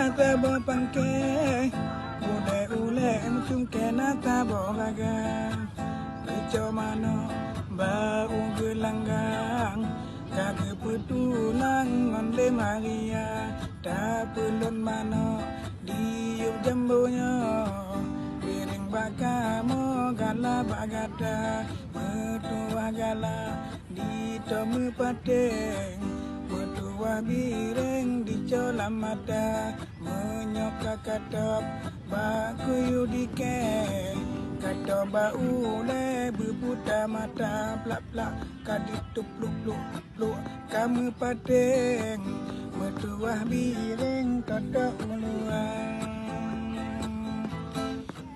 nata bo pangke ule ule mucung ke nata bo gaga keco mano bau gelanggang kage petulang ngonde Maria tapulun mano diuk jambonya piring bakamo gala bagada metua gala di tomu pateng metua bireng di colam mata menyoka katop bakuyu dike kato baule bebuta mata plak plak kaditup luk luk luk kamu pateng metua bireng kato uluan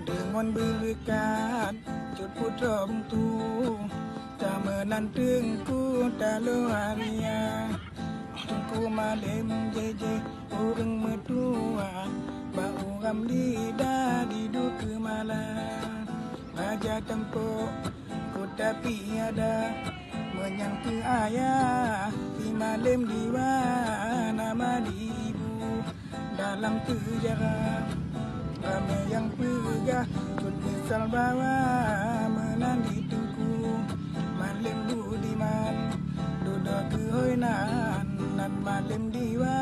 dengan berkat cut putra bungtu tamenan tengku taluaria tengku malem jeje urang metua bau ram lidah di kemala aja tempo ku tapi ada menyangka ayah di malem diwa nama ibu dalam sejarah ramai yang pegah cut misal bawa menandi tengku malim budiman duduk kehoinan nan malim diwa